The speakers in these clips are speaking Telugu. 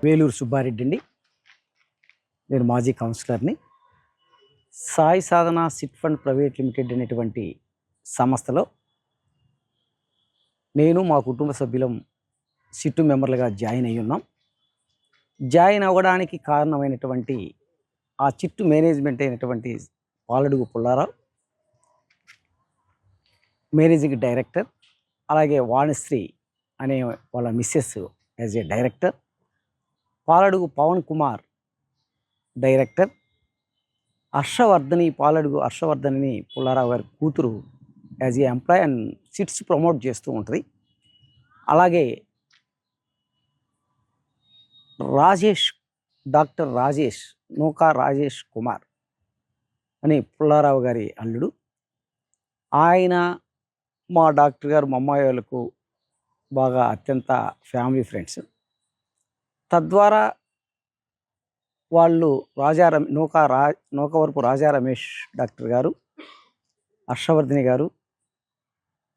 వేలూరు సుబ్బారెడ్డి అండి. నేను మాజీ కౌన్సిలర్ని. సాయి సాధన సిట్ ఫండ్ ప్రైవేట్ లిమిటెడ్ అనేటువంటి సంస్థలో నేను మా కుటుంబ సభ్యులం సిట్టు మెంబర్లుగా జాయిన్ అయ్యి ఉన్నాం. జాయిన్ అవ్వడానికి కారణమైనటువంటి ఆ చిట్టు మేనేజ్మెంట్ అయినటువంటి పాలడుగు పుల్లారావు, మేనేజింగ్ డైరెక్టర్, అలాగే వాణిశ్రీ అనే వాళ్ళ Mrs as a director, Paladugu Pavan Kumar director, Paladugu Harshavardhani Pullarao గారి కూతురు యాజ్ ఏ ఎంప్లాయ్ అండ్ సిట్స్ ప్రమోట్ చేస్తూ ఉంటుంది. అలాగే డాక్టర్ రాజేష్, నూకా రాజేష్ కుమార్ అని పుల్లారావు గారి అల్లుడు. ఆయన మా డాక్టర్ గారు మమ్మాయి వాళ్ళకు బాగా అత్యంత ఫ్యామిలీ ఫ్రెండ్స్. తద్వారా వాళ్ళు నూకవరపు రాజా రమేష్ డాక్టర్ గారు, హర్షవర్ధని గారు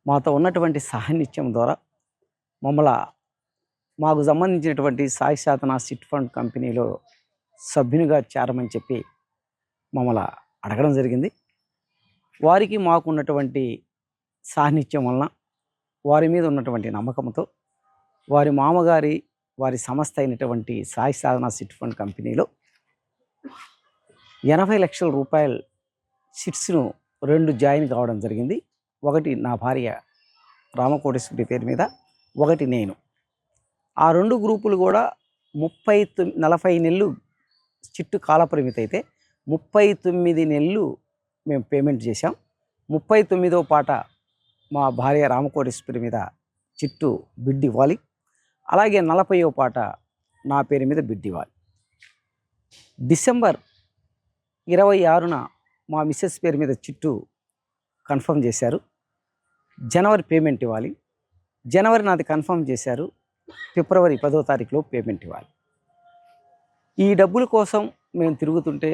మాతో ఉన్నటువంటి సాన్నిధ్యం ద్వారా మాకు సంబంధించినటువంటి సాయి సాధన సిట్ ఫండ్ కంపెనీలో సభ్యునిగా చేరమని చెప్పి మమ్మల్ని అడగడం జరిగింది. వారికి మాకు ఉన్నటువంటి సాన్నిధ్యం వలన, వారి మీద ఉన్నటువంటి నమ్మకంతో వారి సంస్థ అయినటువంటి సాయి సాధన సిట్ ఫండ్ కంపెనీలో 80 లక్షల రూపాయల సిట్స్ను 2 జాయిన్ కావడం జరిగింది. ఒకటి నా భార్య రామకోటేశ్వరి పేరు మీద, ఒకటి నేను. ఆ 2 గ్రూపులు కూడా 40 నెలలు చిట్టు కాలపరిమితి అయితే 39 నెలలు మేము పేమెంట్ చేశాం. 39వ పాట మా భార్య రామకోటేశ్వరి మీద చిట్టు బిడ్ ఇవ్వాలి. అలాగే 40వ పాట నా పేరు మీద బిడ్ ఇవ్వాలి. డిసెంబర్ 26న మా మిస్సెస్ పేరు మీద చిట్టు కన్ఫర్మ్ చేశారు. జనవరి పేమెంట్ ఇవ్వాలి. జనవరి నాది కన్ఫర్మ్ చేశారు. ఫిబ్రవరి 10వ తారీఖులో పేమెంట్ ఇవ్వాలి. ఈ డబ్బుల కోసం మేము తిరుగుతుంటే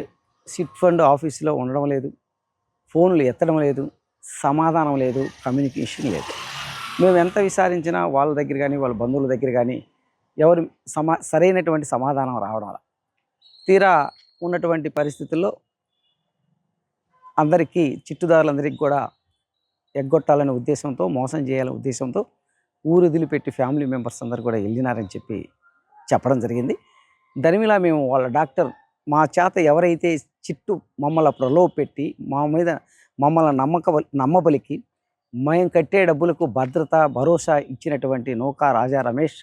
సిట్ ఫండ్ ఆఫీసులో ఉండడం లేదు, ఫోన్లు ఎత్తడం లేదు, సమాధానం లేదు, కమ్యూనికేషన్ లేదు. మేము ఎంత విచారించినా వాళ్ళ దగ్గర కానీ వాళ్ళ బంధువుల దగ్గర కానీ ఎవరు సరైనటువంటి సమాధానం రావడం వల్ల తీరా ఉన్నటువంటి పరిస్థితుల్లో అందరికీ, చిట్టుదారులందరికీ కూడా ఎగ్గొట్టాలనే ఉద్దేశంతో, మోసం చేయాలనే ఉద్దేశంతో ఊరు వదిలిపెట్టి ఫ్యామిలీ మెంబర్స్ అందరు కూడా వెళ్ళినారని చెప్పడం జరిగింది. దరిమిలా మేము వాళ్ళ డాక్టర్ మా చేత ఎవరైతే చిట్టు మమ్మల్ని ప్రలోభ పెట్టి మమ్మల్ని నమ్మబలికి మేము కట్టే డబ్బులకు భరోసా ఇచ్చినటువంటి నూకా రాజా రమేష్,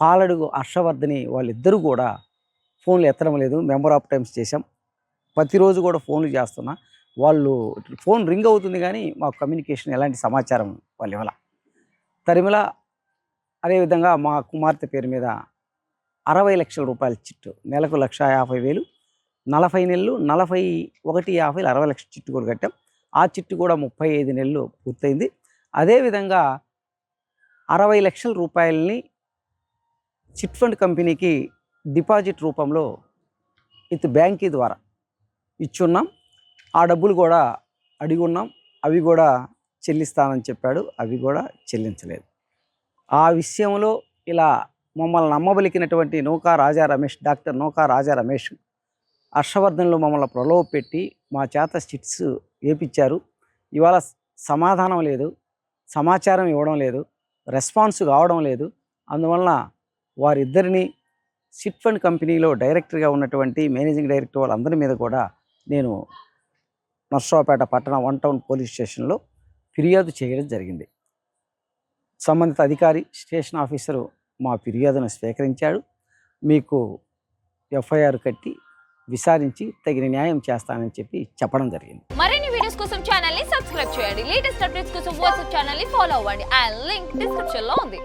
పాలడుగు హర్షవర్ధని వాళ్ళిద్దరూ కూడా ఫోన్లు ఎత్తడం లేదు. మెంబర్ ఆఫ్ టైమ్స్ చేశాం. ప్రతిరోజు కూడా ఫోన్లు చేస్తున్నా. వాళ్ళు ఫోన్ రింగ్ అవుతుంది కానీ మాకు కమ్యూనికేషన్ ఎలాంటి సమాచారం వాళ్ళు ఇవ్వాల. తరిమిల అదేవిధంగా మా కుమార్తె పేరు మీద 60 లక్షల రూపాయల చిట్టు, నెలకు 1,50,000, 40 నెలలు, 41, 50, 60 లక్షల చిట్టు కూడా కట్టాం. ఆ చిట్టు కూడా 35 నెలలు పూర్తయింది. అదేవిధంగా 60 లక్షల రూపాయలని చిట్ ఫండ్ కంపెనీకి డిపాజిట్ రూపంలో బ్యాంకీ ద్వారా ఇచ్చున్నాం. ఆ డబ్బులు కూడా అడిగి ఉన్నాం. అవి కూడా చెల్లిస్తానని చెప్పాడు. అవి కూడా చెల్లించలేదు. ఆ విషయంలో ఇలా మమ్మల్ని నమ్మబలికినటువంటి డాక్టర్ నూకా రాజా రమేష్, హర్షవర్ధన్లో మమ్మల్ని ప్రలోభ పెట్టి మా చేత సిట్స్ వేపించారు. ఇవాళ సమాధానం లేదు, సమాచారం ఇవ్వడం లేదు, రెస్పాన్స్ కావడం లేదు. అందువలన వారిద్దరిని సిట్ ఫండ్ కంపెనీలో డైరెక్టర్గా ఉన్నటువంటి మేనేజింగ్ డైరెక్టర్ వాళ్ళందరి మీద కూడా నేను నర్సరావుపేట పట్టణ 1 టౌన్ పోలీస్ స్టేషన్లో ఫిర్యాదు చేయడం జరిగింది. సంబంధిత అధికారి, స్టేషన్ ఆఫీసరు మా ఫిర్యాదును స్వీకరించాడు. మీకు ఎఫ్ఐఆర్ కట్టి విచారించి తగిన న్యాయం చేస్తానని చెప్పడం జరిగింది. మరిన్ని వీడియోస్ కోసం ఛానల్ ని సబ్స్క్రైబ్ చేయండి. లేటెస్ట్ అప్డేట్స్ కోసం వాట్సాప్ ఛానల్ ని ఫాలో అవ్వండి. ఆ లింక్ డిస్క్రిప్షన్ లో ఉంది.